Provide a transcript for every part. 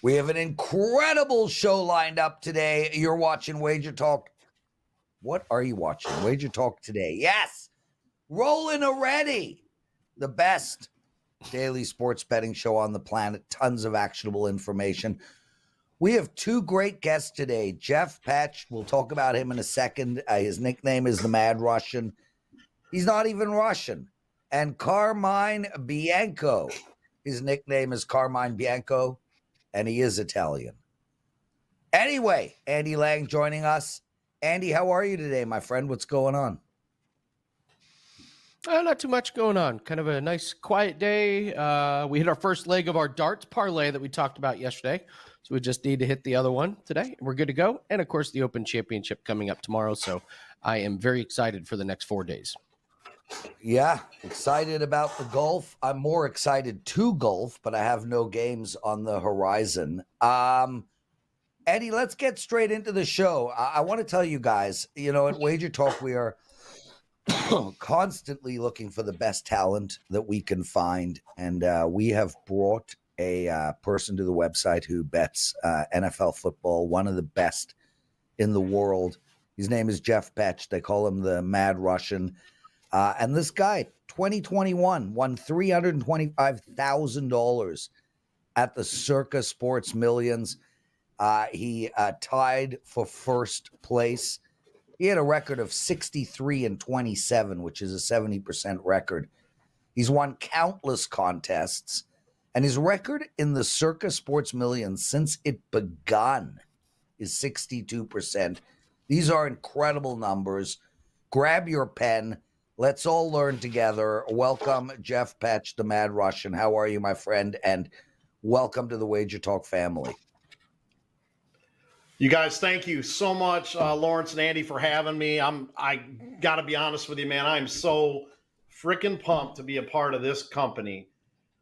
We have an incredible show lined up today. You're watching Wager Talk. What are you watching? Wager Talk Today. Yes, rolling already. The best daily sports betting show on the planet. Tons of actionable information. We have two great guests today. Jeff Petch, we'll talk about him in a second. His nickname is the Mad Russian. He's not even Russian. And Carmine Bianco. His nickname is Carmine Bianco, and he is Italian. Anyway, Andy Lang joining us. Andy, how are you today, my friend? What's going on? Not too much going on. Kind of a nice, quiet day. We hit our first leg of our darts parlay that we talked about yesterday. So we just need to hit the other one today. We're good to go. And, of course, the Open Championship coming up tomorrow. So I am very excited for the next 4 days. Yeah, excited about the golf. I'm more excited to golf, but I have no games on the horizon. Eddie, let's get straight into the show. I want to tell you guys, at Wager Talk, we are constantly looking for the best talent that we can find. And we have brought a person to the website who bets NFL football, one of the best in the world. His name is Jeff Petch. They call him the Mad Russian. And this guy, 2021, won $325,000 at the Circa Sports Millions. He tied for first place. He had a record of 63-27, which is a 70% record. He's won countless contests, and his record in the Circa Sports Millions since it begun is 62%. These are incredible numbers. Grab your pen. Let's all learn together. Welcome, Jeff Petch, the Mad Russian. How are you, my friend? And welcome to the Wager Talk family. You guys, thank you so much, Lawrence and Andy, for having me. I got to be honest with you, man. I'm so freaking pumped to be a part of this company,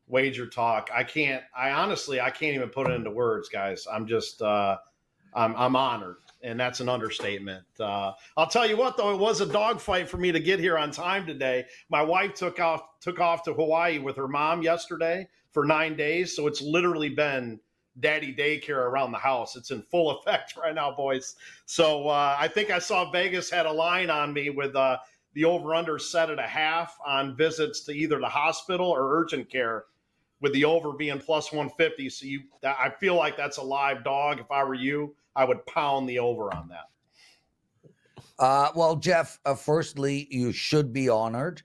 Wager Talk. I can't even put it into words, guys. I'm just, I'm honored, and that's an understatement. I'll tell you what, though, it was a dogfight for me to get here on time today. My wife took off to Hawaii with her mom yesterday for 9 days, so it's literally been daddy daycare around the house. It's in full effect right now, boys. So I think I saw Vegas had a line on me with the over-under set at 1/2 on visits to either the hospital or urgent care, with the over being plus 150. So I feel like that's a live dog. If I were you, I would pound the over on that. Well, Jeff, firstly, you should be honored.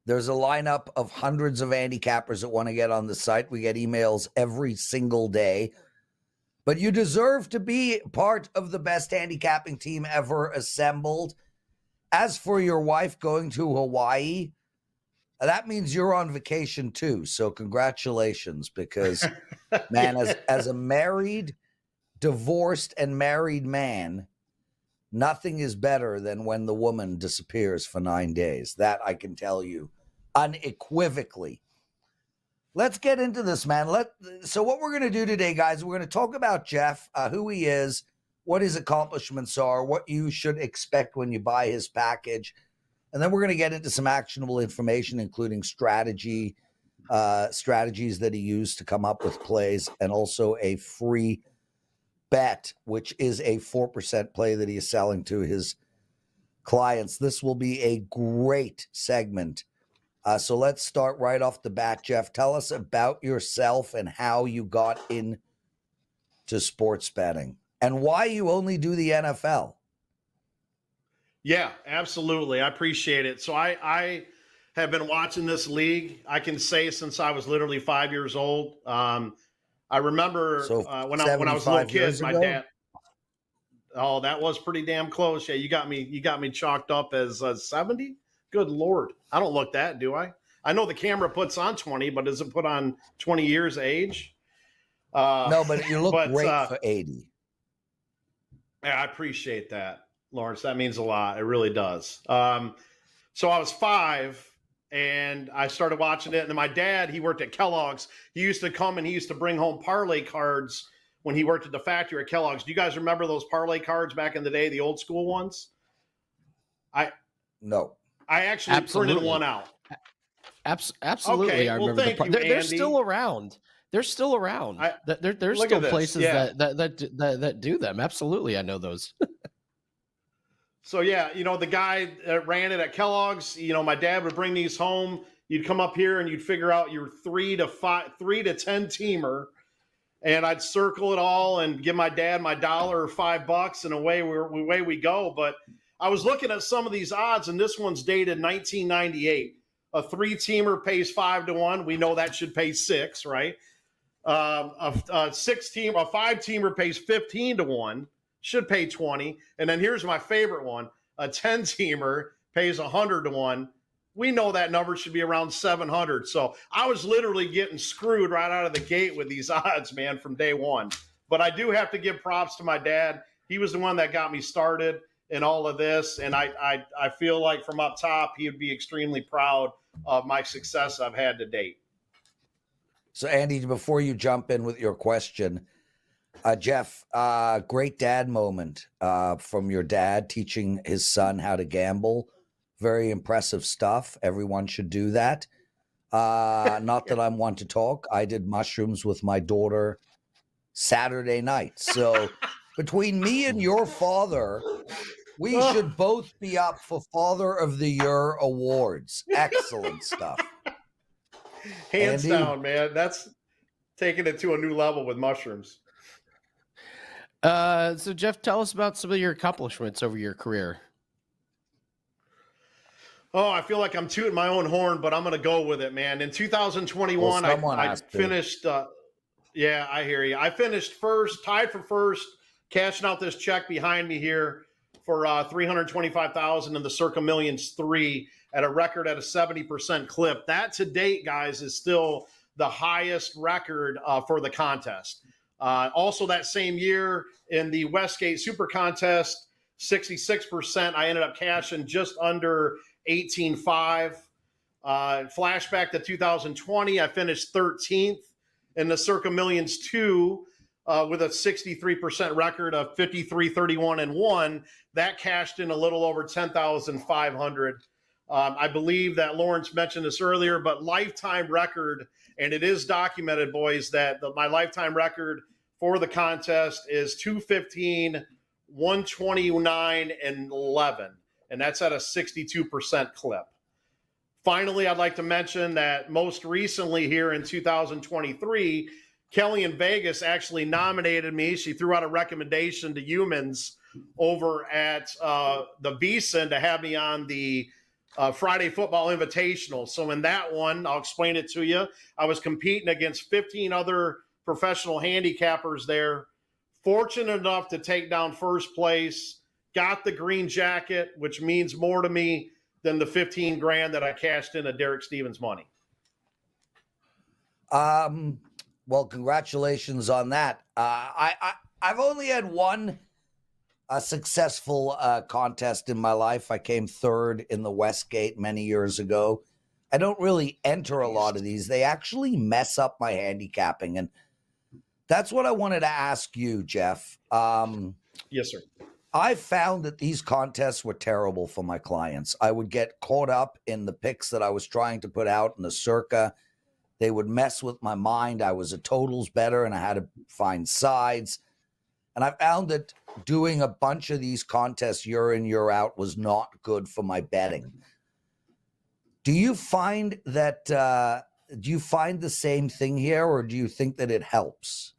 There's a lineup of hundreds of handicappers that want to get on the site. We get emails every single day. But you deserve to be part of the best handicapping team ever assembled. As for your wife going to Hawaii, that means you're on vacation too. So congratulations, because, man, as a married, divorced, and married man, nothing is better than when the woman disappears for 9 days. That I can tell you unequivocally. Let's get into this, man. So what we're going to do today, guys, we're going to talk about Jeff, who he is, what his accomplishments are, what you should expect when you buy his package. And then we're going to get into some actionable information, including strategies that he used to come up with plays, and also a free bet, which is a 4% play that he is selling to his clients. This will be a great segment. So let's start right off the bat, Jeff. Tell us about yourself and how you got into sports betting and why you only do the NFL. Yeah, absolutely. I appreciate it. So I have been watching this league, I can say, since I was literally 5 years old. I remember when I was a little kid, my dad. Oh, that was pretty damn close. Yeah, you got me chalked up as 70. Good Lord. I don't look that, do I? I know the camera puts on 20, but does it put on 20 years age? No, but you look great for 80. Yeah, I appreciate that, Lawrence. That means a lot. It really does. So I was 5 and I started watching it. And my dad, he worked at Kellogg's. He used to come and he used to bring home parlay cards when he worked at the factory at Kellogg's. Do you guys remember those parlay cards back in the day, the old school ones? No. I actually printed one out. Absolutely. Okay, I remember thank you, they're Andy. still around. They're still around. There's Look still at this. places Yeah. that do them. Absolutely, I know those. So yeah, the guy that ran it at Kellogg's, my dad would bring these home. You'd come up here and you'd figure out your 3 to 10 teamer, and I'd circle it all and give my dad my $1 or $5, and away we go. But I was looking at some of these odds, and this one's dated 1998. A 3-teamer pays 5 to 1. We know that should pay 6, right? A 5-teamer pays 15 to 1. Should pay 20. And then here's my favorite one. A 10-teamer pays 100 to 1. We know that number should be around 700. So I was literally getting screwed right out of the gate with these odds, man, from day one. But I do have to give props to my dad. He was the one that got me started in all of this. And I feel like from up top, he would be extremely proud of my success I've had to date. So, Andy, before you jump in with your question, Jeff, great dad moment from your dad teaching his son how to gamble. Very impressive stuff. Everyone should do that. Not that I'm one to talk. I did mushrooms with my daughter Saturday night. So between me and your father, we should both be up for Father of the Year awards. Excellent stuff. Hands Andy? down, man. That's taking it to a new level with mushrooms. So Jeff, tell us about some of your accomplishments over your career. Oh, I feel like I'm tooting my own horn, but I'm going to go with it, man. In 2021, I finished. Yeah, I hear you. I finished first, tied for first, cashing out this check behind me here for $325,000 in the Circa Millions 3 at a record at a 70% clip. That to date, guys, is still the highest record for the contest. Also, that same year in the Westgate Super Contest, 66%. I ended up cashing just under 18.5. Flashback to 2020, I finished 13th in the Circa Millions 2 with a 63% record of 53-31-1. That cashed in a little over 10,500. I believe that Lawrence mentioned this earlier, but lifetime record, and it is documented, boys, that my lifetime record for the contest is 215, 129, and 11. And that's at a 62% clip. Finally, I'd like to mention that most recently here in 2023, Kelly in Vegas actually nominated me. She threw out a recommendation to humans over at the VSiN to have me on the Friday Football Invitational. So in that one, I'll explain it to you. I was competing against 15 other professional handicappers there. Fortunate enough to take down first place. Got the green jacket, which means more to me than the 15 grand that I cashed in of Derek Stevens' money. Well, congratulations on that. I've only had one successful contest in my life. I came third in the Westgate many years ago. I don't really enter a lot of these. They actually mess up my handicapping. And that's what I wanted to ask you, Jeff. Yes, sir. I found that these contests were terrible for my clients. I would get caught up in the picks that I was trying to put out in the Circa. They would mess with my mind. I was a totals bettor and I had to find sides. And I found that doing a bunch of these contests year in, year out was not good for my betting. Do you find that, do you find the same thing here, or do you think that it helps?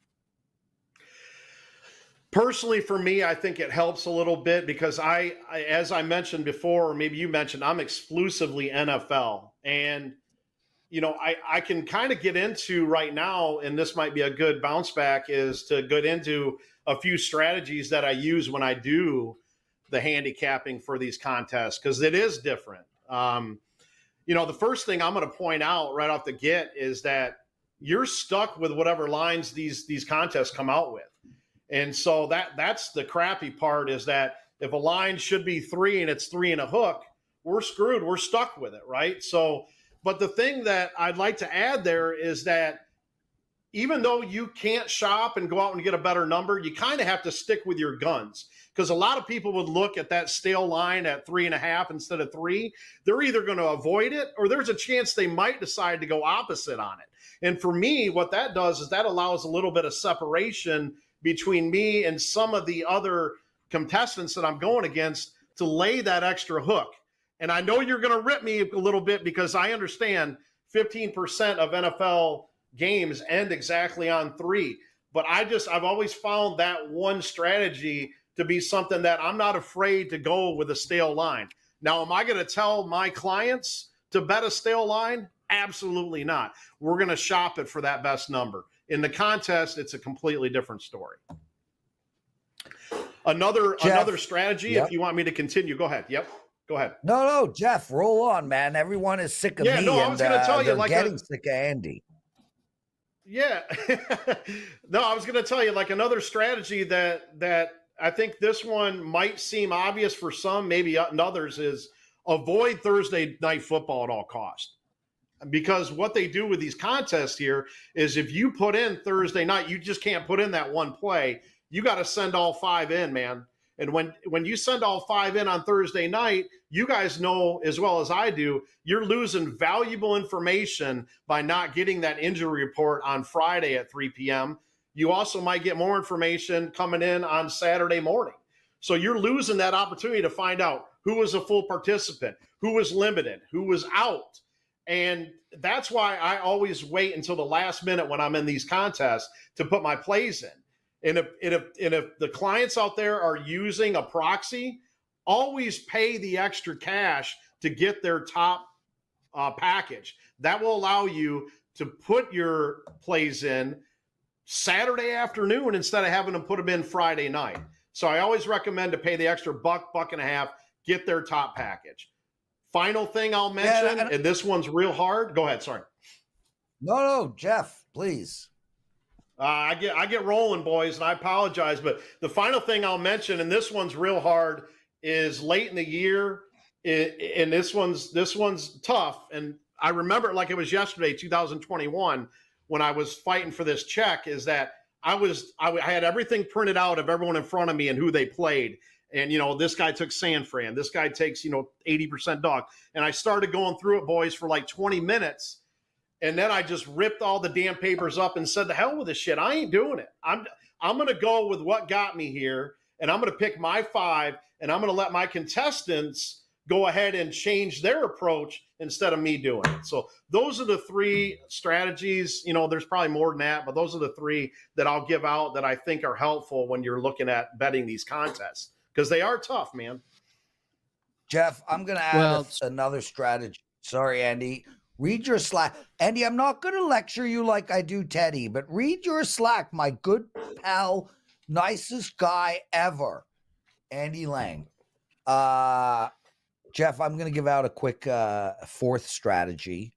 Personally, for me, I think it helps a little bit because I as I mentioned before, or maybe you mentioned, I'm exclusively NFL. And, I can kind of get into right now, and this might be a good bounce back, is to get into a few strategies that I use when I do the handicapping for these contests, because it is different. The first thing I'm going to point out right off the get is that you're stuck with whatever lines these contests come out with. And so that's the crappy part, is that if a line should be 3 and it's 3 and a hook, we're screwed. We're stuck with it, right? So, but the thing that I'd like to add there is that even though you can't shop and go out and get a better number, you kind of have to stick with your guns, because a lot of people would look at that stale line at 3.5 instead of 3. They're either going to avoid it, or there's a chance they might decide to go opposite on it. And for me, what that does is that allows a little bit of separation between me and some of the other contestants that I'm going against to lay that extra hook. And I know you're going to rip me a little bit, because I understand 15% of NFL games end exactly on 3. But I've always found that one strategy to be something that I'm not afraid to go with a stale line. Now, am I going to tell my clients to bet a stale line? Absolutely not. We're going to shop it for that best number. In the contest, it's a completely different story. Another strategy, yep. if you want me to continue, go ahead. Yep. Go ahead. No, Jeff, roll on, man. Everyone is sick of me. No, I was going to tell you, like, getting sick of Andy. Yeah. No, I was going to tell you, like, another strategy that I think this one might seem obvious for some, maybe others, is avoid Thursday night football at all costs. Because what they do with these contests here is, if you put in Thursday night, you just can't put in that one play. You got to send all 5 in, man. And when you send all 5 in on Thursday night, you guys know as well as I do, you're losing valuable information by not getting that injury report on Friday at 3 p.m. You also might get more information coming in on Saturday morning. So you're losing that opportunity to find out who was a full participant, who was limited, who was out. And that's why I always wait until the last minute when I'm in these contests to put my plays in. And if the clients out there are using a proxy, always pay the extra cash to get their top package. That will allow you to put your plays in Saturday afternoon instead of having to put them in Friday night. So I always recommend to pay the extra $1.50, get their top package. Final thing I'll mention, and this one's real hard. Go ahead. Sorry. No, Jeff, please. I get rolling, boys, and I apologize. But the final thing I'll mention, and this one's real hard, is late in the year, and this one's tough. And I remember it like it was yesterday, 2021, when I was fighting for this check. Is that I had everything printed out of everyone in front of me and who they played. And, this guy took San Fran. This guy takes, 80% dog. And I started going through it, boys, for like 20 minutes. And then I just ripped all the damn papers up and said, the hell with this shit. I ain't doing it. I'm going to go with what got me here. And I'm going to pick my 5. And I'm going to let my contestants go ahead and change their approach instead of me doing it. So those are the 3 strategies. There's probably more than that, but those are the 3 that I'll give out that I think are helpful when you're looking at betting these contests, because they are tough, man. Jeff, I'm going to add another strategy. Sorry, Andy. Read your Slack. Andy, I'm not going to lecture you like I do Teddy, but read your Slack, my good pal, nicest guy ever, Andy Lang. Jeff, I'm going to give out a quick 4th strategy.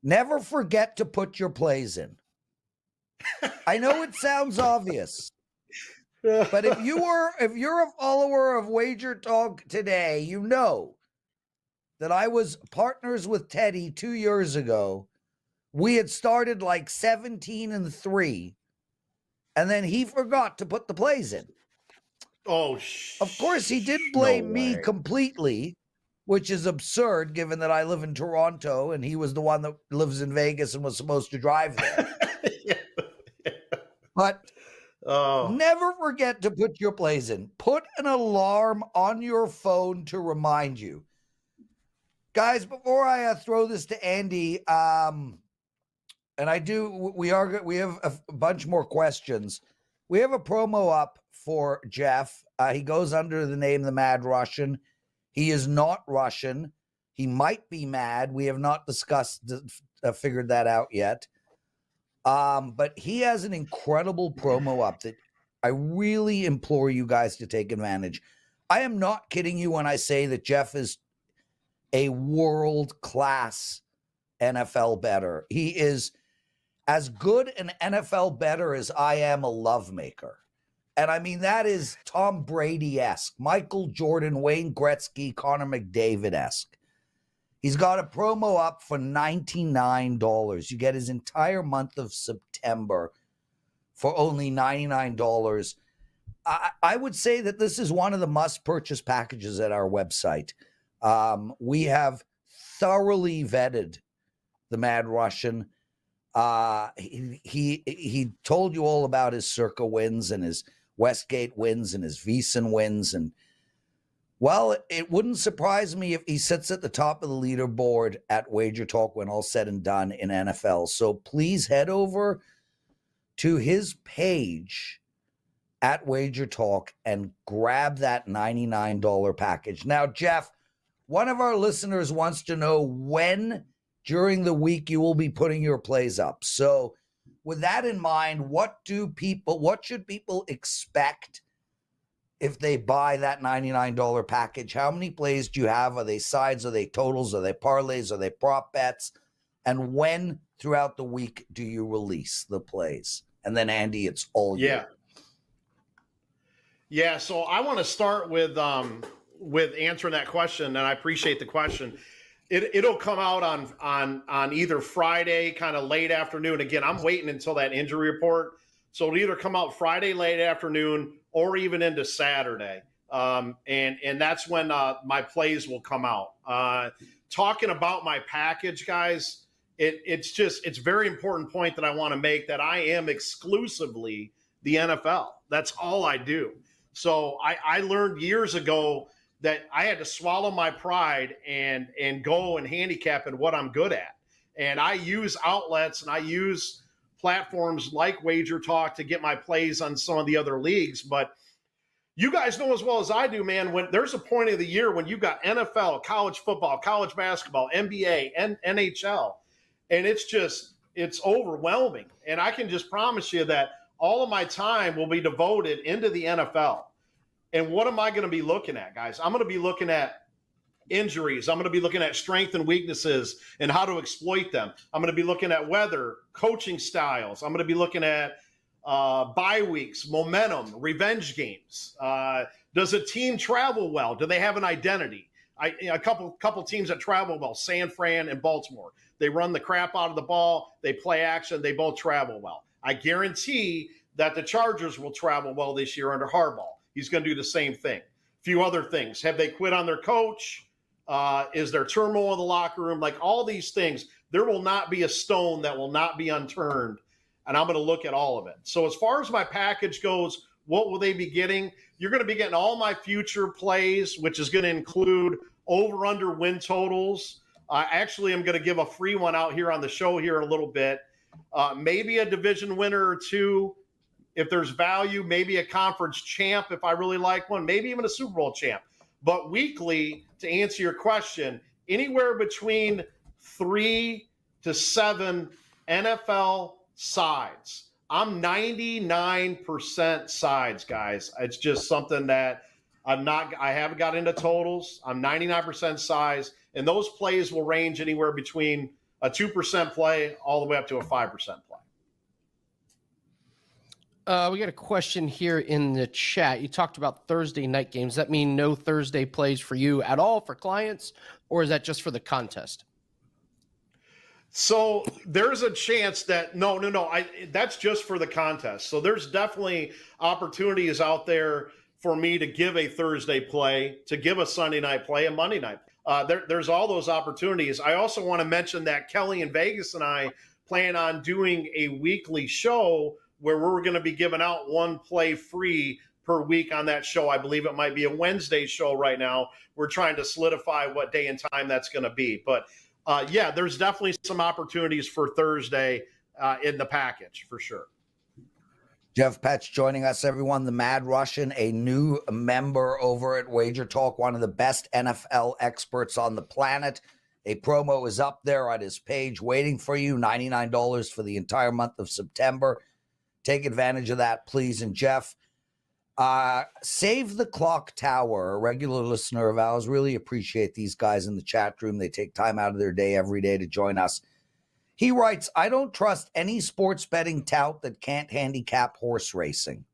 Never forget to put your plays in. I know it sounds obvious. But if you're a follower of WagerTalk Today, you know that I was partners with Teddy 2 years ago. We had started like 17-3, and then he forgot to put the plays in. Oh, of course, he did blame me completely, which is absurd given that I live in Toronto and he was the one that lives in Vegas and was supposed to drive there. But never forget to put your plays in. Put an alarm on your phone to remind you. Guys, before I throw this to Andy, and we have a bunch more questions. We have a promo up for Jeff. He goes under the name The Mad Russian. He is not Russian. He might be mad. We have not figured that out yet. But he has an incredible promo up that I really implore you guys to take advantage. I am not kidding you when I say that Jeff is a world-class NFL bettor. He is as good an NFL bettor as I am a lovemaker. And I mean, that is Tom Brady-esque, Michael Jordan, Wayne Gretzky, Connor McDavid-esque. He's got a promo up for $99. You get his entire month of September September for only $99. I would say that this is one of the must-purchase packages at our website. We have thoroughly vetted the Mad Russian. He told you all about his Circa wins and his Westgate wins and his Wiesn wins. And, well, it wouldn't surprise me if he sits at the top of the leaderboard at Wager Talk when all said and done in NFL. So please head over to his page at Wager Talk and grab that $99 package. Now, Jeff, one of our listeners wants to know when during the week you will be putting your plays up. So with that in mind, what should people expect if they buy that $99 package? How many plays do you have? Are they sides? Are they totals? Are they parlays? Are they prop bets? And when throughout the week do you release the plays? And then, Andy, it's all you. Yeah, so I want to start with answering that question, and I appreciate the question. It'll come out on either Friday, kind of late afternoon. Again, I'm waiting until that injury report, so it'll either come out Friday late afternoon or even into Saturday, and that's when my plays will come out. Talking about my package, guys, it's a very important point that I want to make, that I am exclusively the NFL. That's all I do. So I learned years ago that I had to swallow my pride and go and handicap in what I'm good at. And I use outlets and I use platforms like Wager Talk to get my plays on some of the other leagues. But you guys know as well as I do, man, when there's a point of the year when you've got NFL, college football, college basketball, NBA, and NHL, and it's overwhelming. And I can just promise you that all of my time will be devoted into the NFL. And what am I going to be looking at, guys? I'm going to be looking at injuries. I'm going to be looking at strengths and weaknesses and how to exploit them. I'm going to be looking at weather, coaching styles. I'm going to be looking at bye weeks, momentum, revenge games. Does a team travel well? Do they have an identity? A couple teams that travel well, San Fran and Baltimore. They run the crap out of the ball. They play action. They both travel well. I guarantee that the Chargers will travel well this year under Harbaugh. He's going to do the same thing. A few other things. Have they quit on their coach? Is there turmoil in the locker room? Like all these things, there will not be a stone that will not be unturned. And I'm going to look at all of it. So as far as my package goes, what will they be getting? You're going to be getting all my future plays, which is going to include over-under win totals. Actually, I'm going to give a free one out here on the show here in a little bit. Maybe a division winner or two if there's value, maybe a conference champ if I really like one, maybe even a Super Bowl champ. But weekly, to answer your question, anywhere between 3 to 7 NFL sides. I'm 99% sides, guys. It's just something that I haven't got into totals. I'm 99% size, and those plays will range anywhere between a 2% play all the way up to a 5% play. We got a question here in the chat. You talked about Thursday night games. Does that mean no Thursday plays for you at all for clients, or is that just for the contest? So there's a chance that no. That's just for the contest. So there's definitely opportunities out there for me to give a Thursday play, to give a Sunday night play, a Monday night. There's all those opportunities. I also want to mention that Kelly in Vegas and I plan on doing a weekly show where we're going to be giving out one play free per week on that show. I believe it might be a Wednesday show right now. We're trying to solidify what day and time that's going to be. But yeah, there's definitely some opportunities for Thursday in the package for sure. Jeff Petch joining us, everyone. The Mad Russian, a new member over at Wager Talk, one of the best NFL experts on the planet. A promo is up there on his page waiting for you, $99 for the entire month of September. Take advantage of that, please. And Jeff, Save the Clock Tower, a regular listener of ours, really appreciate these guys in the chat room. They take time out of their day every day to join us. He writes, I don't trust any sports betting tout that can't handicap horse racing.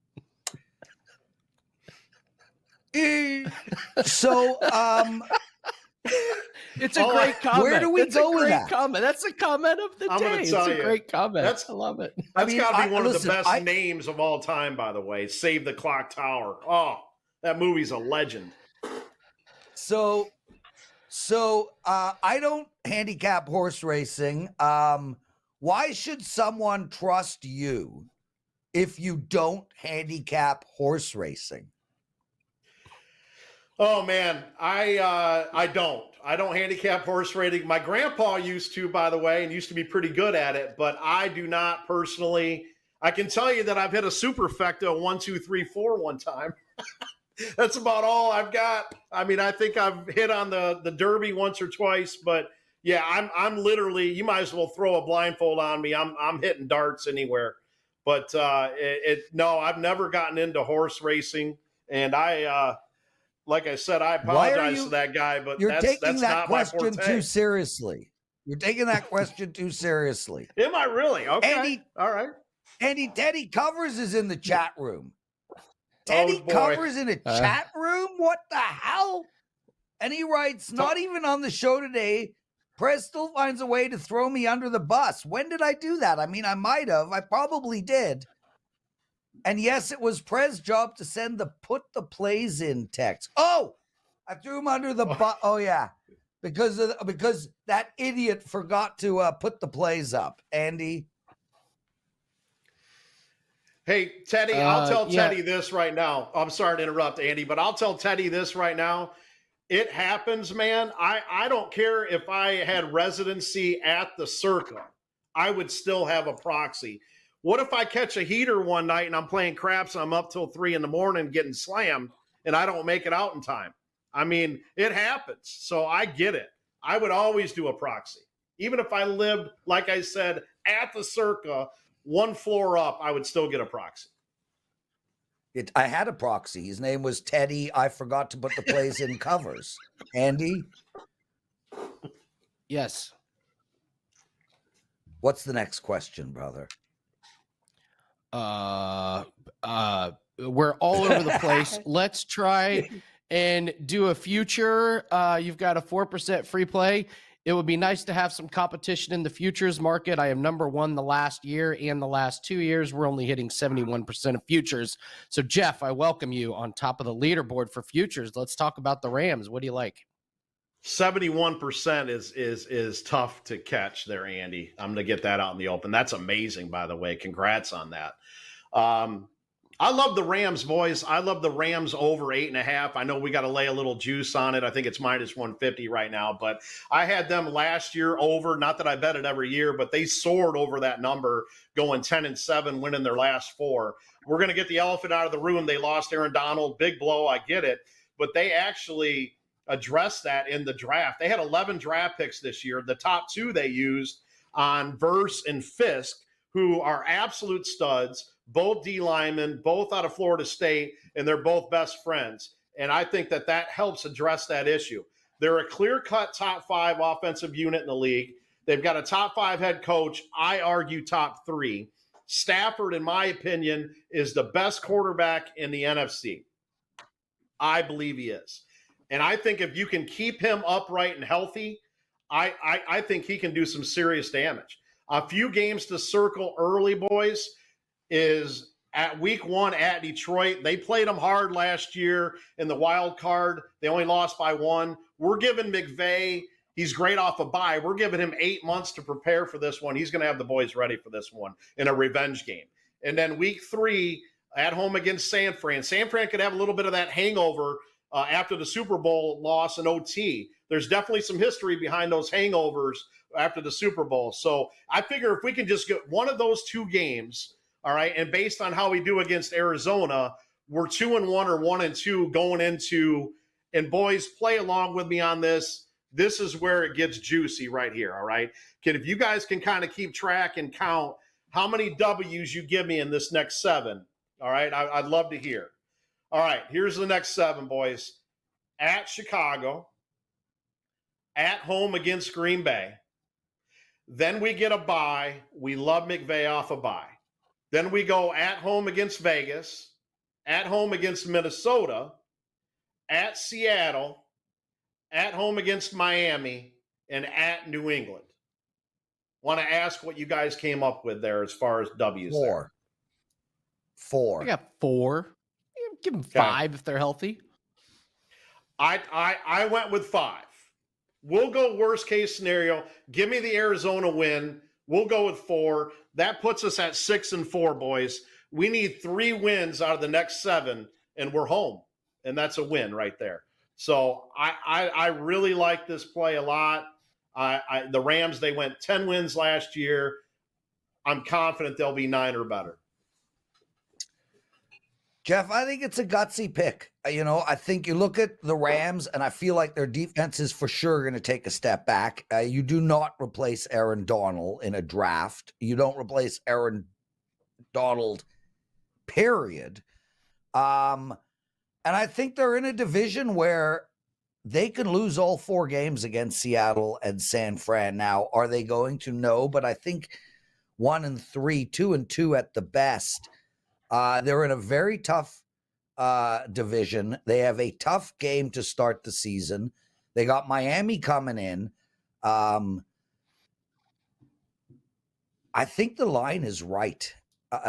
It's a great comment. Where do we go with that? Comment. That's a comment of the I'm day. gonna It's tell a you, great comment. I love it. That's got to be one of the best names names of all time, by the way. Save the Clock Tower. Oh, that movie's a legend. So I don't handicap horse racing. Why should someone trust you if you don't handicap horse racing? Oh man, I don't handicap horse racing. My grandpa used to, by the way, and used to be pretty good at it, but I do not personally. I can tell you that I've hit a superfecta 1, 2, 3, 4 one time. That's about all I've got. I mean, I think I've hit on the Derby once or twice, but yeah, I'm literally. You might as well throw a blindfold on me. I'm hitting darts anywhere. But no, I've never gotten into horse racing, and like I said, I apologize to that guy, but you're taking that's that not my question forte. too seriously. You're taking that question too seriously. Am I really? Okay. All right. Teddy Covers is in the chat room. Teddy Covers in a chat room? What the hell? And he writes, not even on the show today. Prez still finds a way to throw me under the bus. When did I do that? I mean, I might have. I probably did. And yes, it was Prez's job to send the put the plays in text. Oh, I threw him under the bus. Oh, yeah. Because that idiot forgot to put the plays up. Andy. Hey, Teddy, I'll tell Teddy this right now. I'm sorry to interrupt, Andy, but I'll tell Teddy this right now. It happens, man. I don't care if I had residency at the Circa. I would still have a proxy. What if I catch a heater one night and I'm playing craps and I'm up till 3 a.m. getting slammed and I don't make it out in time? I mean, it happens. So I get it. I would always do a proxy. Even if I lived, like I said, at the Circa, 1 floor up, I would still get a proxy. I had a proxy. His name was Teddy. I forgot to put the plays in Covers. Andy? Yes. What's the next question, brother? We're all over the place. Let's try and do a future. You've got a 4% free play. It would be nice to have some competition in the futures market. I am number 1 the last year and the last 2 years. We're only hitting 71% of futures. So, Jeff, I welcome you on top of the leaderboard for futures. Let's talk about the Rams. What do you like? 71% is tough to catch there, Andy. I'm going to get that out in the open. That's amazing, by the way. Congrats on that. I love the Rams, boys. I love the Rams over 8.5. I know we got to lay a little juice on it. I think it's minus 150 right now, but I had them last year over. Not that I bet it every year, but they soared over that number, going 10-7, winning their last 4. We're going to get the elephant out of the room. They lost Aaron Donald, big blow. I get it, but they actually addressed that in the draft. They had 11 draft picks this year. The top 2 they used on Verse and Fisk, who are absolute studs. Both D linemen, both out of Florida State, and they're both best friends. And I think that helps address that issue. They're a clear-cut top 5 offensive unit in the league. They've got a top 5 head coach. I argue top 3. Stafford, in my opinion, is the best quarterback in the NFC. I believe he is. And I think if you can keep him upright and healthy, I think he can do some serious damage. A few games to circle early, boys, is at week 1 at Detroit. They played them hard last year in the wild card. They only lost by 1. We're giving McVay, he's great off a bye. We're giving him 8 months to prepare for this one. He's going to have the boys ready for this one in a revenge game. And then week 3 at home against San Fran. San Fran could have a little bit of that hangover after the Super Bowl loss in OT. There's definitely some history behind those hangovers after the Super Bowl. So I figure if we can just get one of those 2 games, all right, and based on how we do against Arizona, we're 2-1 or 1-2 going into, and boys, play along with me on this. This is where it gets juicy right here, all right? If you guys can kind of keep track and count how many W's you give me in this next 7, all right, I'd love to hear. All right, here's the next 7, boys. At Chicago, at home against Green Bay. Then we get a bye. We love McVay off a bye. Then we go at home against Vegas, at home against Minnesota, at Seattle, at home against Miami, and at New England. Want to ask what you guys came up with there as far as W's there. Four. I got 4. Give them Okay. 5 if they're healthy. I went with 5. We'll go worst case scenario. Give me the Arizona win. We'll go with 4. That puts us at 6-4, boys. We need 3 wins out of the next 7, and we're home. And that's a win right there. So I really like this play a lot. The Rams, they went 10 wins last year. I'm confident they'll be 9 or better. Jeff, I think it's a gutsy pick. I think you look at the Rams, and I feel like their defense is for sure going to take a step back. You do not replace Aaron Donald in a draft. You don't replace Aaron Donald, period. And I think they're in a division where they can lose all 4 games against Seattle and San Fran. Now, are they going to? No, but I think 1-3, 2-2 at the best. They're in a very tough division. They have a tough game to start the season. They got Miami coming in. I think the line is right.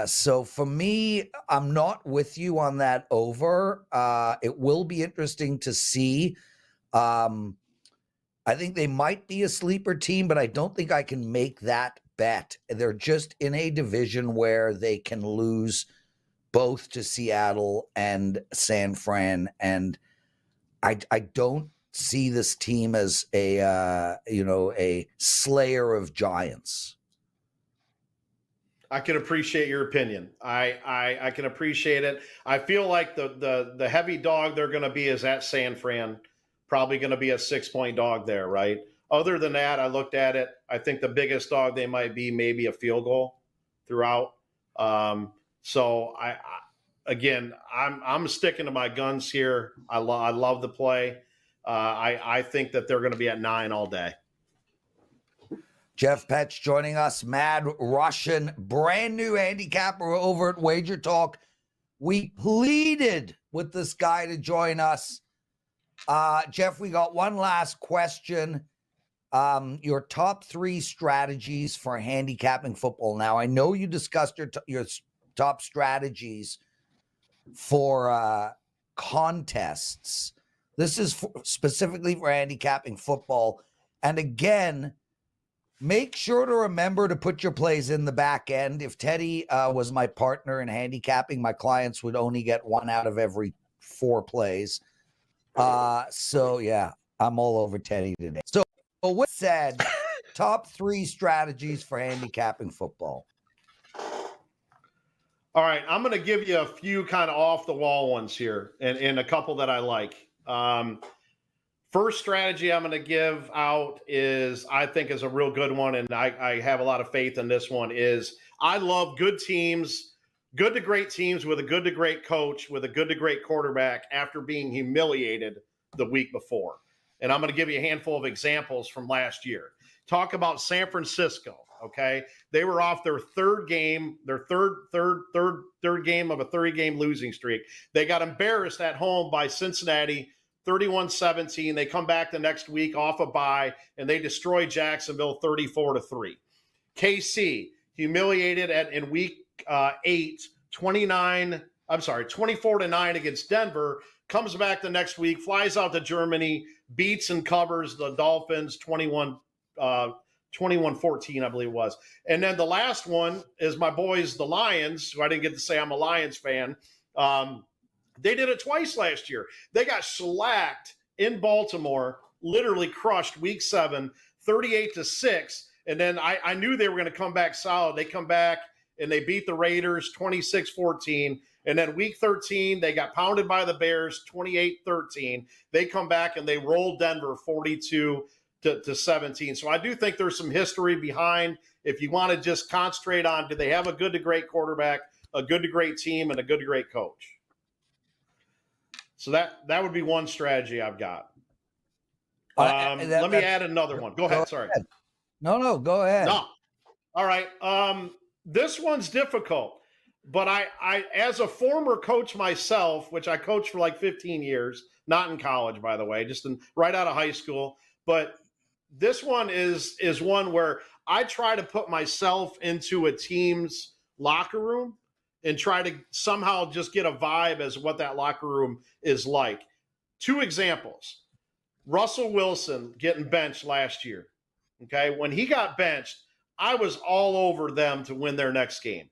So for me, I'm not with you on that over. It will be interesting to see. I think they might be a sleeper team, but I don't think I can make that bet. They're just in a division where they can lose both to Seattle and San Fran, and I don't see this team as a slayer of giants. I can appreciate your opinion. I can appreciate it. I feel like the heavy dog they're going to be is at San Fran, probably going to be a 6-point dog there, right? Other than that, I looked at it. I think the biggest dog they might be maybe a field goal throughout. So I'm sticking to my guns here. I love the play. I think that they're going to be at 9 all day. Jeff Petch joining us, Mad Russian, brand new handicapper over at WagerTalk. We pleaded with this guy to join us. Jeff, we got one last question. Your top 3 strategies for handicapping football. Now, I know you discussed your top strategies for contests. This is specifically for handicapping football. And again, make sure to remember to put your plays in the back end. If Teddy was my partner in handicapping, my clients would only get 1 out of every 4 plays. So yeah, I'm all over Teddy today. So with said, top 3 strategies for handicapping football. All right, I'm going to give you a few kind of off-the-wall ones here and a couple that I like. First strategy I'm going to give out I think is a real good one, and I have a lot of faith in this one, is I love good teams, good to great teams with a good to great coach, with a good to great quarterback after being humiliated the week before. And I'm going to give you a handful of examples from last year. Talk about San Francisco. Okay, they were off their third game, their third game of a 30-game losing streak. They got embarrassed at home by Cincinnati, 31-17. They come back the next week off a bye, and they destroy Jacksonville 34-3. KC humiliated in week 8, 24-9 against Denver. Comes back the next week, flies out to Germany, beats and covers the Dolphins 21-14, I believe it was. And then the last one is my boys, the Lions, who I didn't get to say I'm a Lions fan. They did it twice last year. They got shellacked in Baltimore, literally crushed week 7, 38-6. And then I knew they were going to come back solid. They come back and they beat the Raiders 26-14. And then week 13, they got pounded by the Bears 28-13. They come back and they rolled Denver 42-17. So I do think there's some history behind. If you want to just concentrate on, do they have a good to great quarterback, a good to great team, and a good to great coach? So that would be one strategy I've got. Let me add another one. Go ahead. Sorry. No, go ahead. No. All right. This one's difficult. But I, as a former coach myself, which I coached for like 15 years, not in college, by the way, just right out of high school. But this one is one where I try to put myself into a team's locker room and try to somehow just get a vibe as what that locker room is like. 2 examples. Russell Wilson getting benched last year. Okay. When he got benched, I was all over them to win their next game.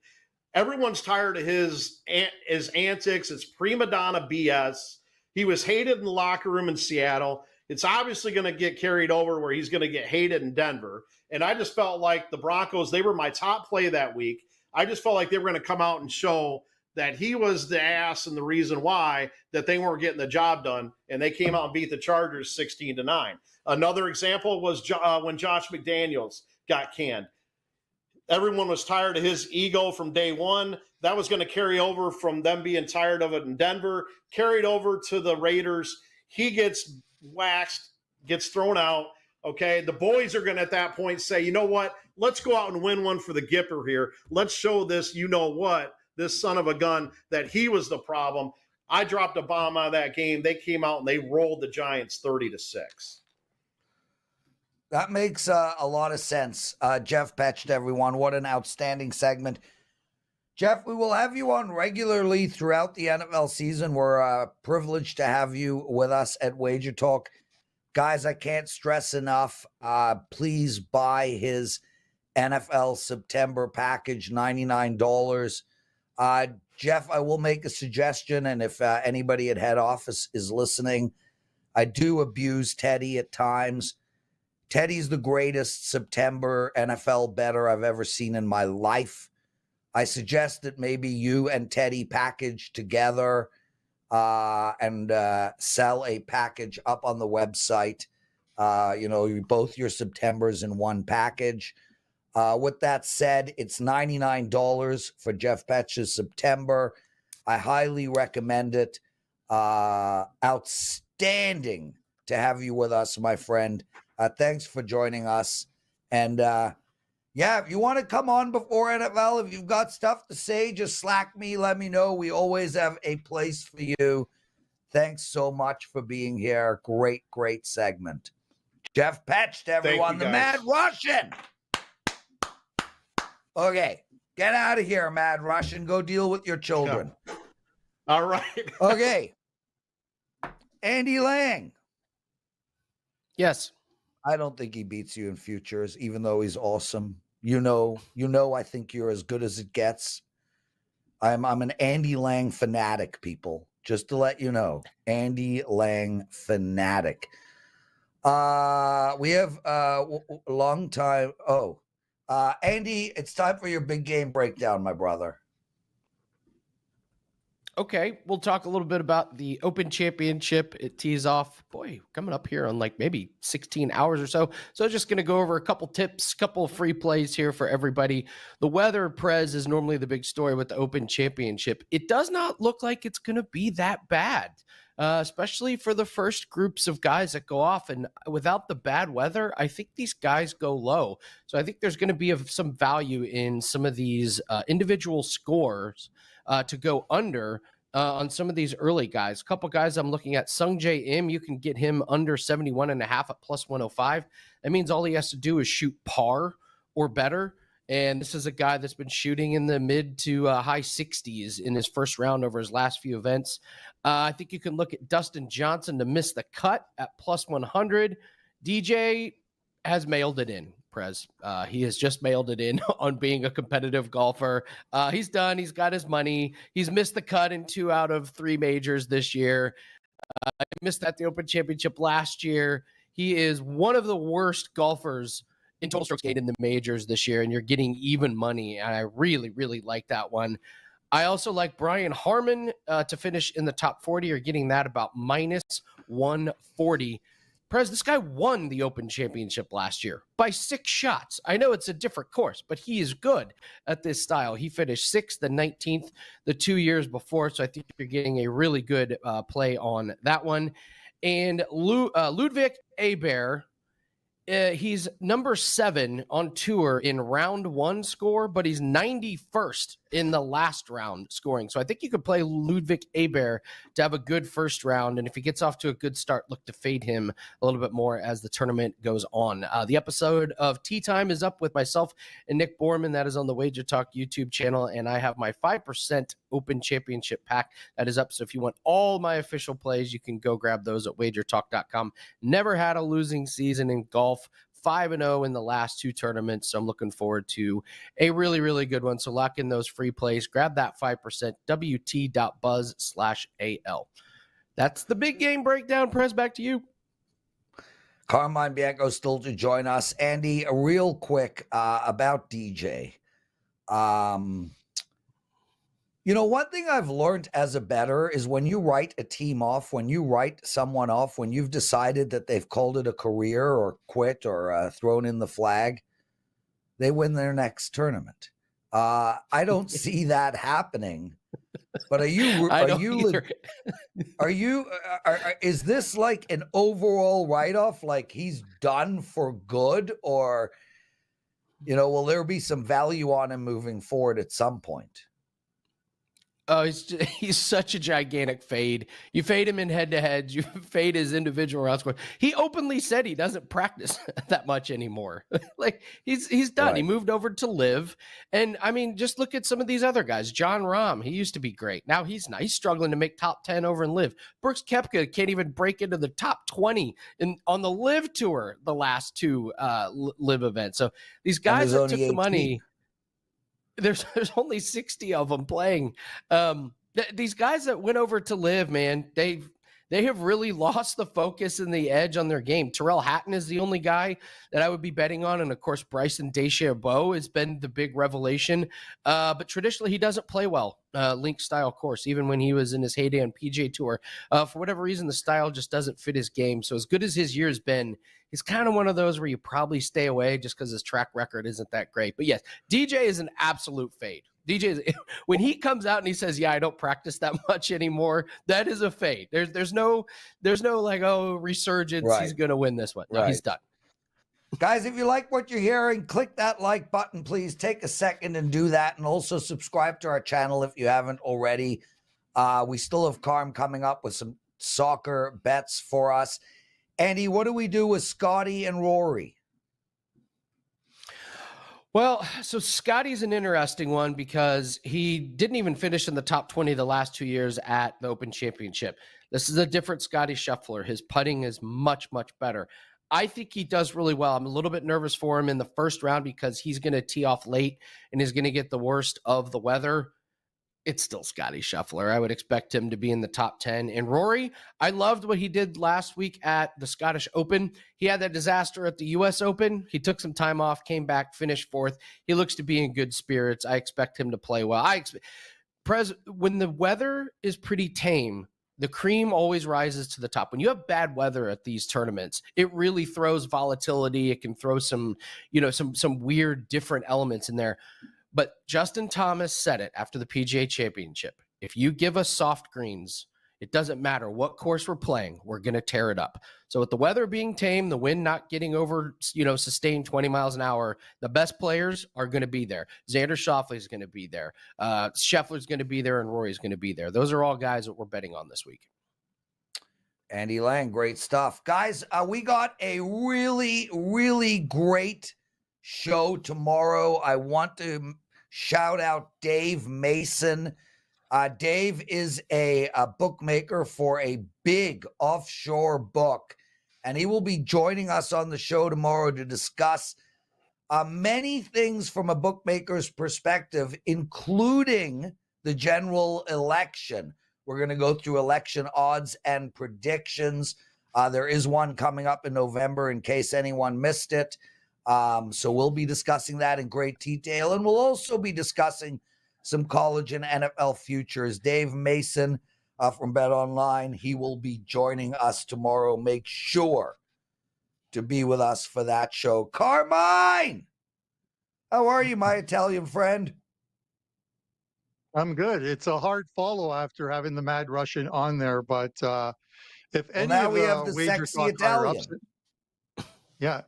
Everyone's tired of his antics. It's prima donna BS. He was hated in the locker room in Seattle. It's obviously going to get carried over where he's going to get hated in Denver. And I just felt like the Broncos, they were my top play that week. I just felt like they were going to come out and show that he was the ass and the reason why that they weren't getting the job done. And they came out and beat the Chargers 16-9. Another example was when Josh McDaniels got canned. Everyone was tired of his ego from day one. That was going to carry over from them being tired of it in Denver, carried over to the Raiders. He gets waxed, gets thrown out. Okay, the boys are going to at that point say, you know what? Let's go out and win one for the Gipper here. Let's show this, you know what, this son of a gun, that he was the problem. I dropped a bomb out of that game. They came out and they rolled the Giants 30-6. That makes a lot of sense. Jeff Petch, everyone. What an outstanding segment. Jeff, we will have you on regularly throughout the NFL season. We're privileged to have you with us at Wager Talk. Guys, I can't stress enough, please buy his NFL September package, $99. Jeff, I will make a suggestion, and if anybody at head office is listening, I do abuse Teddy at times. Teddy's the greatest September NFL bettor I've ever seen in my life. I suggest that maybe you and Teddy package together and sell a package up on the website. Both your Septembers in one package. With that said, it's $99 for Jeff Petch's September. I highly recommend it. Outstanding to have you with us, my friend. Thanks for joining us. And if you want to come on before NFL, if you've got stuff to say, just slack me, let me know. We always have a place for you. Thanks so much for being here. Great, great segment. Jeff Petch, to everyone, the Mad Russian. Okay, get out of here, Mad Russian. Go deal with your children. Yeah. All right. Okay. Andy Lang. Yes. I don't think he beats you in futures, even though he's awesome. I think you're as good as it gets. I'm an Andy Lang fanatic, people. Just to let you know. Andy Lang fanatic. We have a long time. Andy, it's time for your big game breakdown, my brother. Okay, we'll talk a little bit about the Open Championship. It tees off, coming up here on like maybe 16 hours or so. So just going to go over a couple tips, couple of free plays here for everybody. The weather, Prez, is normally the big story with the Open Championship. It does not look like it's going to be that bad, especially for the first groups of guys that go off. And without the bad weather, I think these guys go low. So I think there's going to be some value in some of these individual scores to go under on some of these early guys. A couple guys I'm looking at, Sung J M, you can get him under 71.5 at plus 105. That means all he has to do is shoot par or better. And this is a guy that's been shooting in the mid to high 60s in his first round over his last few events. I think you can look at Dustin Johnson to miss the cut at plus 100. DJ has mailed it in, Prez. He has just mailed it in on being a competitive golfer. He's done. He's got his money. He's missed the cut in 2 out of 3 majors this year. He missed at the Open Championship last year. He is one of the worst golfers in total strokes gained in the majors this year, and you're getting even money. And I really, really like that one. I also like Brian Harmon to finish in the top 40. You're getting that about minus 140. Prez, this guy won the Open Championship last year by 6 shots. I know it's a different course, but he is good at this style. He finished 6th and 19th the 2 years before, so I think you're getting a really good play on that one. And Ludwig Aberg, he's number 7 on tour in round 1 score, but he's 91st in the last round scoring. So I think you could play Ludwig Aber to have a good first round. And if he gets off to a good start, look to fade him a little bit more as the tournament goes on. The episode of Tea Time is up with myself and Nick Borman. That is on the Wager Talk YouTube channel. And I have my 5% Open Championship pack that is up. So if you want all my official plays, you can go grab those at wagertalk.com. Never had a losing season in golf. 5-0 in the last 2 tournaments. So I'm looking forward to a really, really good one. So lock in those free plays. Grab that 5%, wt.buzz/AL. That's the big game breakdown. Prez, back to you. Carmine Bianco still to join us. Andy, real quick about DJ. One thing I've learned as a bettor is when you write a team off, when you write someone off, when you've decided that they've called it a career or quit or thrown in the flag, they win their next tournament. I don't see that happening. But is this like an overall write-off? Like he's done for good, or, will there be some value on him moving forward at some point? Oh, he's such a gigantic fade. You fade him in head-to-heads. You fade his individual round score. He openly said he doesn't practice that much anymore. Like he's done. Right. He moved over to live. And I mean, just look at some of these other guys. John Rahm, he used to be great. Now he's not. He's struggling to make top 10 over in live. Brooks Koepka can't even break into the top 20 on the live tour the last 2 live events. So these guys that took the money. There's only 60 of them playing. These guys that went over to live, man, they have really lost the focus and the edge on their game. Tyrrell Hatton is the only guy that I would be betting on. And of course, Bryson DeChambeau has been the big revelation. But traditionally he doesn't play well, link style course, even when he was in his heyday on PGA Tour. For whatever reason, the style just doesn't fit his game. So as good as his year has been, he's kind of one of those where you probably stay away just because his track record isn't that great. But yes, DJ is an absolute fade. DJ, when he comes out and he says, "Yeah, I don't practice that much anymore," that is a fade. There's no like, oh, resurgence. Right. He's gonna win this one. No, right. He's done. Guys, if you like what you're hearing, click that like button, please. Take a second and do that, and also subscribe to our channel if you haven't already. We still have Carm coming up with some soccer bets for us. Andy, what do we do with Scotty and Rory? Well, so Scotty's an interesting one because he didn't even finish in the top 20 the last 2 years at the Open Championship. This is a different Scotty Scheffler. His putting is much, much better. I think he does really well. I'm a little bit nervous for him in the first round because he's going to tee off late and he's going to get the worst of the weather. It's still Scotty Scheffler. I would expect him to be in the top 10. And Rory, I loved what he did last week at the Scottish Open. He had that disaster at the U.S. Open. He took some time off, came back, finished 4th. He looks to be in good spirits. I expect him to play well. When the weather is pretty tame, the cream always rises to the top. When you have bad weather at these tournaments, it really throws volatility. It can throw some weird different elements in there. But Justin Thomas said it after the PGA Championship. If you give us soft greens, it doesn't matter what course we're playing, we're going to tear it up. So with the weather being tame, the wind not getting over, sustained 20 miles an hour, the best players are going to be there. Xander Schauffele is going to be there. Scheffler's going to be there, and Rory's going to be there. Those are all guys that we're betting on this week. Andy Lang, great stuff. Guys, we got a really, really great show tomorrow. I want to shout out Dave Mason. Dave is a bookmaker for a big offshore book, and he will be joining us on the show tomorrow to discuss many things from a bookmaker's perspective, including the general election. We're going to go through election odds and predictions. There is one coming up in November in case anyone missed it. So we'll be discussing that in great detail, and we'll also be discussing some college and NFL futures. Dave Mason from Bet Online, he will be joining us tomorrow. Make sure to be with us for that show. Carmine, how are you, my Italian friend? I'm good. It's a hard follow after having the Mad Russian on there, but if any now of we the have the sexy Italian. Yeah.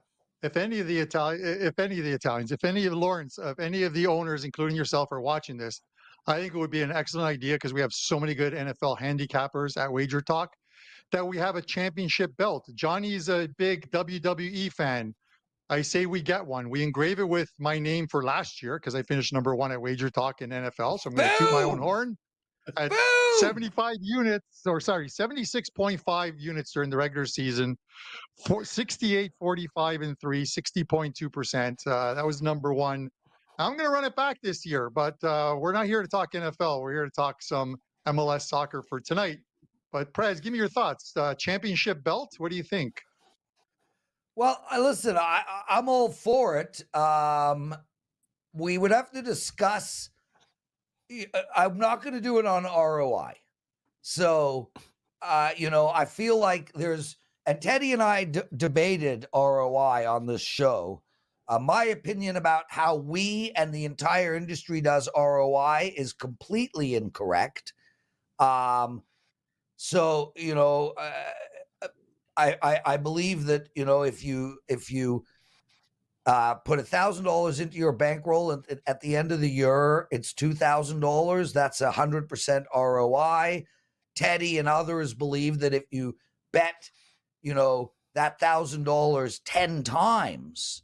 If any of the Italians, if any of Lawrence, if any of the owners, including yourself, are watching this, I think it would be an excellent idea because we have so many good NFL handicappers at WagerTalk that we have a championship belt. Johnny's a big WWE fan. I say we get one. We engrave it with my name for last year because I finished number 1 at WagerTalk in NFL. So I'm going to toot my own Boom! horn at Boom! 76.5 units during the regular season. 68, 45, and 3, 60.2%. That was number 1. I'm going to run it back this year, but we're not here to talk NFL. We're here to talk some MLS soccer for tonight. But Prez, give me your thoughts. Championship belt, what do you think? Well, listen, I'm all for it. We would have to discuss. I'm not going to do it on ROI. So, I feel like and Teddy and I debated ROI on this show. My opinion about how we and the entire industry does ROI is completely incorrect. So, I believe that, if you put $1,000 into your bankroll and at the end of the year, it's $2,000. That's 100% ROI. Teddy and others believe that if you bet, that $1,000 10 times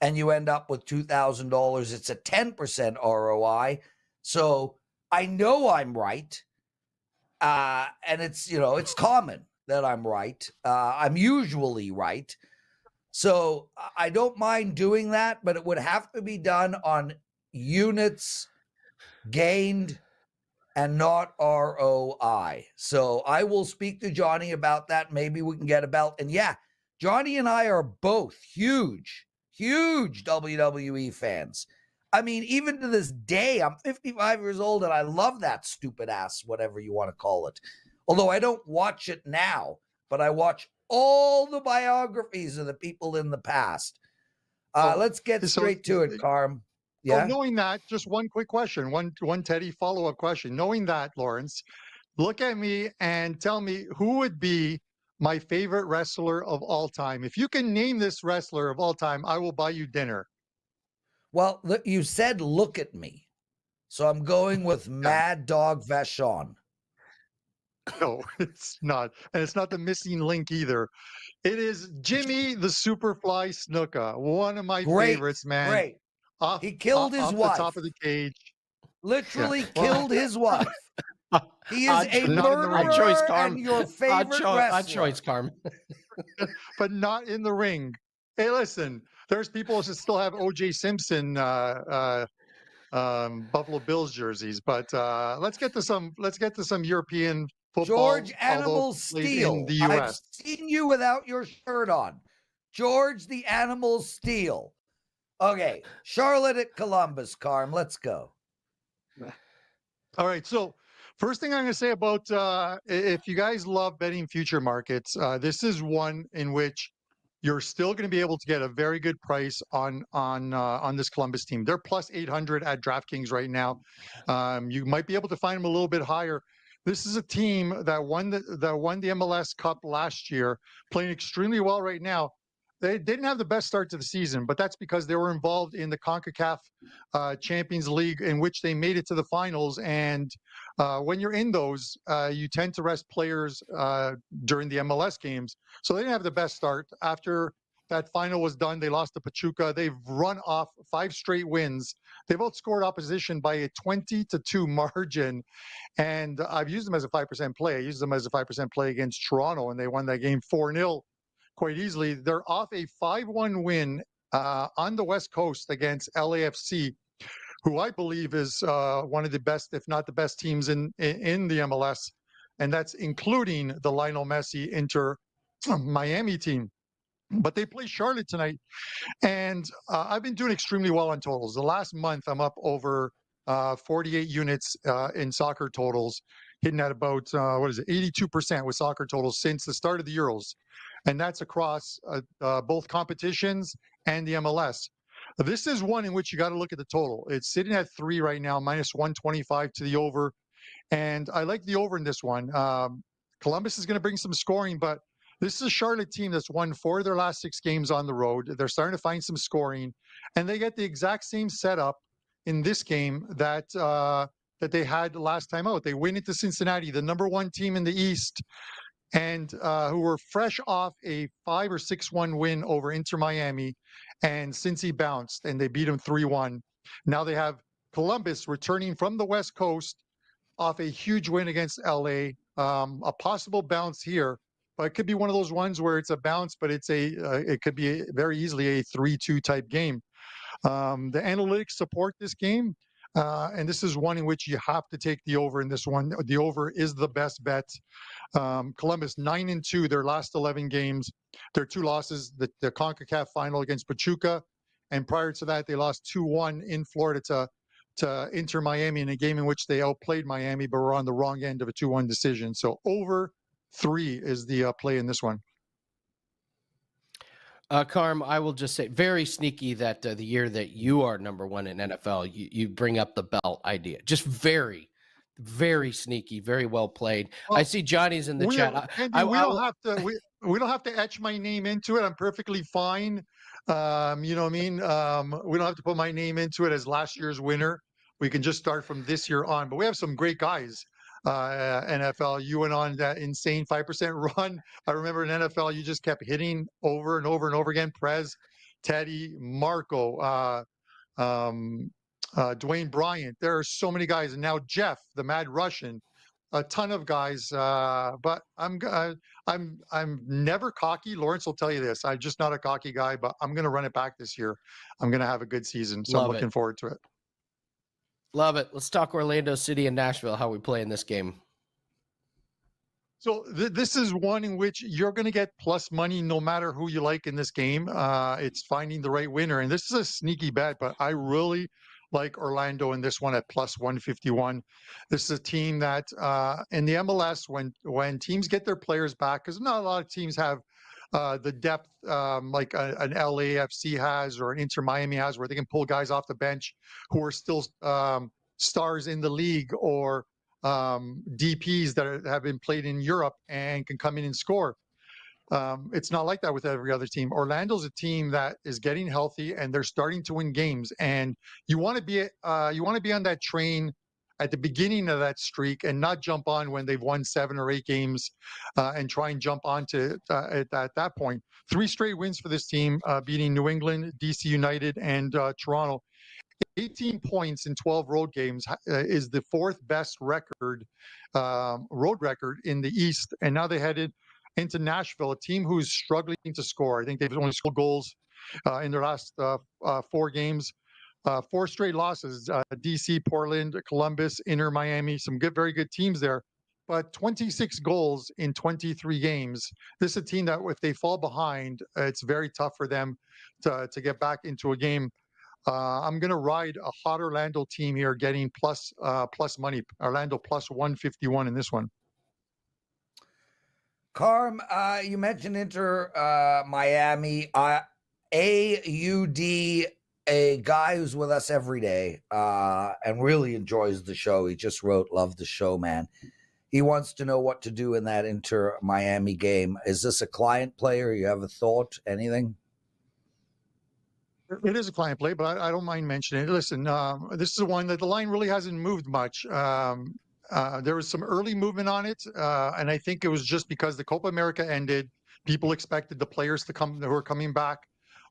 and you end up with $2,000, it's a 10% ROI. So I know I'm right. And it's common that I'm right. I'm usually right. So I don't mind doing that, but it would have to be done on units gained and not ROI. So I will speak to Johnny about that. Maybe we can get a belt. And yeah, Johnny and I are both huge WWE fans. I mean, even to this day, I'm 55 years old and I love that stupid ass, whatever you want to call it. Although I don't watch it now, but I watch all the biographies of the people in the past. Let's get straight to it, Carm. Yeah. So knowing that, just one quick question, one Teddy follow-up question. Knowing that, Lawrence, look at me and tell me who would be my favorite wrestler of all time. If you can name this wrestler of all time, I will buy you dinner. Well, you said look at me. So I'm going with Mad Dog Vachon. No, it's not. And it's not the missing link either. It is Jimmy the Superfly Snuka, one of my favorites, man. Great. He killed his wife. The top of the cage. Literally killed his wife. He is a murderer and your favorite wrestler. Odd choice, Carm. But not in the ring. Hey, listen, there's people who still have O.J. Simpson Buffalo Bills jerseys, but let's get to some European football. George Animal Steel. I've seen you without your shirt on. George the Animal Steel. Okay, Charlotte at Columbus, Carm. Let's go. All right, so first thing I'm going to say about if you guys love betting future markets, this is one in which you're still going to be able to get a very good price on this Columbus team. They're plus 800 at DraftKings right now. You might be able to find them a little bit higher. This is a team that won the MLS Cup last year, playing extremely well right now. They didn't have the best start to the season, but that's because they were involved in the CONCACAF Champions League, in which they made it to the finals. And when you're in those, you tend to rest players during the MLS games. So they didn't have the best start. After that final was done, they lost to Pachuca. They've run off 5 straight wins. They've outscored opposition by a 20-2 margin. And I've used them as a 5% play. I used them as a 5% play against Toronto, and they won that game 4-0. Quite easily. They're off a 5-1 win on the West Coast against LAFC, who I believe is one of the best, if not the best teams in the MLS. And that's including the Lionel Messi Inter Miami team. But they play Charlotte tonight. And I've been doing extremely well on totals. The last month, I'm up over 48 units in soccer totals, hitting at about, 82% with soccer totals since the start of the Euros. And that's across both competitions and the MLS. This is one in which you got to look at the total. It's sitting at 3 right now, minus 125 to the over. And I like the over in this one. Columbus is going to bring some scoring, but this is a Charlotte team that's won 4 of their last 6 games on the road. They're starting to find some scoring, and they get the exact same setup in this game that that they had the last time out. They went into Cincinnati, the number 1 team in the East, and who were fresh off a 5 or 6-1 win over Inter Miami, and Cincy bounced and they beat them 3-1. Now they have Columbus returning from the West Coast off a huge win against LA. A possible bounce here, but it could be one of those ones where it's a bounce, but it could be very easily a 3-2 type game. The analytics support this game, and this is one in which you have to take the over in this one. The over is the best bet. Columbus 9-2 their last 11 games. Their 2 losses, the CONCACAF final against Pachuca, and prior to that they lost 2-1 in Florida to Inter Miami in a game in which they outplayed Miami, but were on the wrong end of a 2-1 decision. So over 3 is the play in this one. Carm, I will just say, very sneaky that the year that you are number 1 in NFL, you bring up the belt idea. Just very, very sneaky, very well played. Well, I see Johnny's in the chat. Andy, we don't have to etch my name into it. I'm perfectly fine. You know what I mean? We don't have to put my name into it as last year's winner. We can just start from this year on. But we have some great guys. NFL, you went on that insane 5% run. I remember in NFL, you just kept hitting over and over and over again. Prez, Teddy, Marco, Dwayne Bryant. There are so many guys, and now Jeff, the Mad Russian, a ton of guys. But I'm never cocky. Lawrence will tell you this. I'm just not a cocky guy, but I'm going to run it back this year. I'm going to have a good season, so I'm looking forward to it. Love it. Let's talk Orlando City and Nashville, how we play in this game. So this is one in which you're going to get plus money no matter who you like in this game. It's finding the right winner. And this is a sneaky bet, but I really like Orlando in this one at plus 151. This is a team that in the MLS, when teams get their players back, because not a lot of teams have the depth like an LAFC has or an Inter Miami has, where they can pull guys off the bench who are still stars in the league, or DPs that have been played in Europe and can come in and score. It's not like that with every other team. Orlando's a team that is getting healthy and they're starting to win games. And you want to be on that train at the beginning of that streak and not jump on when they've won 7 or 8 games and try and jump onto at that point. 3 straight wins for this team, beating New England, DC United, and Toronto. 18 points in 12 road games is the 4th best record, road record in the East. And now they headed into Nashville, a team who's struggling to score. I think they've only scored goals in their last 4 games. 4 straight losses, DC, Portland, Columbus, Inter Miami, some very good teams there. But 26 goals in 23 games. This is a team that if they fall behind, it's very tough for them to get back into a game. I'm going to ride a hot Orlando team here, getting plus money. Orlando plus 151 in this one. Carm, you mentioned Inter Miami. AUD, a guy who's with us every day and really enjoys the show. He just wrote, "Love the show, man." He wants to know what to do in that Inter Miami game. Is this a client player? You have a thought? Anything? It is a client play, but I don't mind mentioning it. Listen, this is one that the line really hasn't moved much. There was some early movement on it, and I think it was just because the Copa America ended. People expected the players who are coming back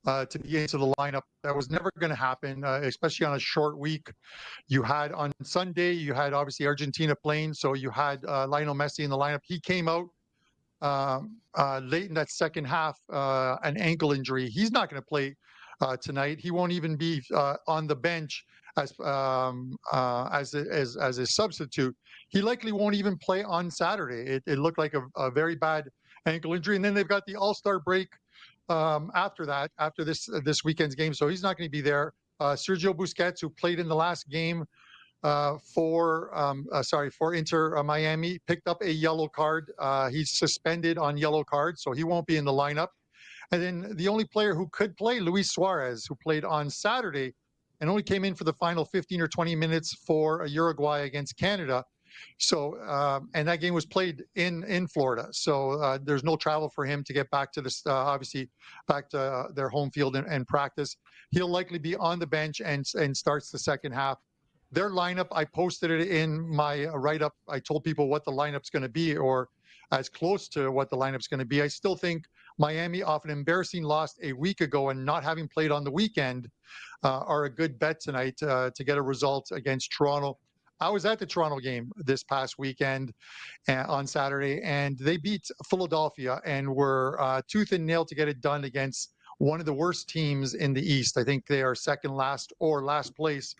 to be into the lineup. That was never going to happen, especially on a short week. You had on Sunday, you had obviously Argentina playing, so you had Lionel Messi in the lineup. He came out late in that second half, an ankle injury. He's not going to play tonight. He won't even be on the bench as a substitute. He likely won't even play on Saturday. It looked like a very bad ankle injury. And then they've got the All-Star break after this weekend's game, so he's not going to be there. Sergio Busquets, who played in the last game for Inter Miami, picked up a yellow card. He's suspended on yellow card, so he won't be in the lineup. And then the only player who could play, Luis Suarez, who played on Saturday and only came in for the final 15 or 20 minutes for Uruguay against Canada. So, and that game was played in Florida. So there's no travel for him to get back to this, obviously back to their home field and practice. He'll likely be on the bench and starts the second half. their lineup, I posted it in my write-up. I told people what the lineup's going to be, or as close to what the lineup's going to be. I still think Miami, off an embarrassing loss a week ago and not having played on the weekend, are a good bet tonight to get a result against Toronto. I was at the Toronto game this past weekend on Saturday, and they beat Philadelphia and were tooth and nail to get it done against one of the worst teams in the East. I think they are second last or last place.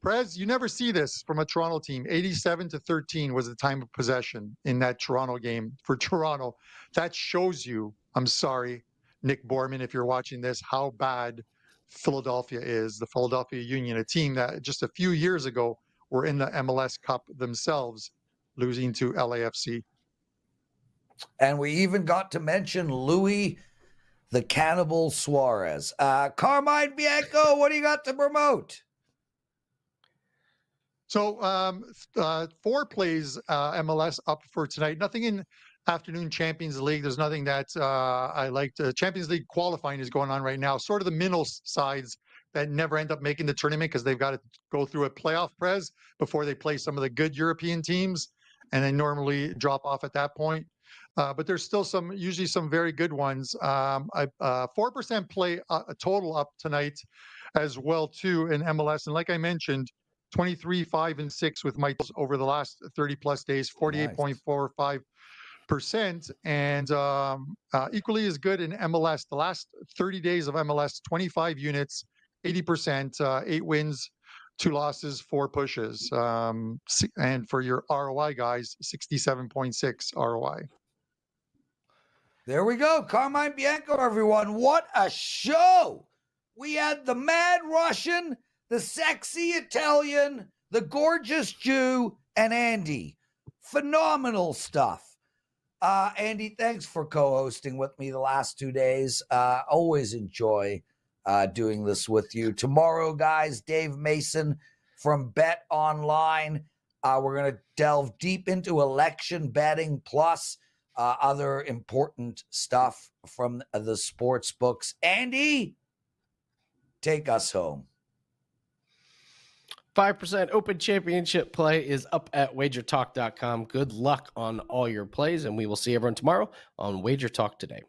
Prez, you never see this from a Toronto team. 87-13 was the time of possession in that Toronto game for Toronto. That shows you, I'm sorry, Nick Borman, if you're watching this, how bad Philadelphia is. The Philadelphia Union, a team that just a few years ago were in the MLS Cup themselves, losing to LAFC. And we even got to mention Louis the Cannibal Suarez. Carmine Bianco, what do you got to promote? So 4 plays MLS up for tonight. Nothing in afternoon Champions League. There's nothing that I liked. Champions League qualifying is going on right now. Sort of the minnow sides that never end up making the tournament because they've got to go through a playoff, Prez, before they play some of the good European teams, and they normally drop off at that point. But there's still usually some very good ones. 4% play total up tonight as well too in MLS. And like I mentioned, 23, 5, and 6 with my over the last 30 plus days, 48.45%. And equally as good in MLS. The last 30 days of MLS, 25 units, 80%, 8 wins, 2 losses, 4 pushes. And for your ROI guys, 67.6 ROI. There we go. Carmine Bianco, everyone. What a show. We had the mad Russian, the sexy Italian, the gorgeous Jew, and Andy. Phenomenal stuff. Andy, thanks for co-hosting with me the last 2 days. Always enjoy doing this with you. Tomorrow, guys, Dave Mason from Bet Online. We're going to delve deep into election betting plus other important stuff from the sports books. Andy, take us home. 5% Open Championship play is up at WagerTalk.com. Good luck on all your plays, and we will see everyone tomorrow on WagerTalk Today.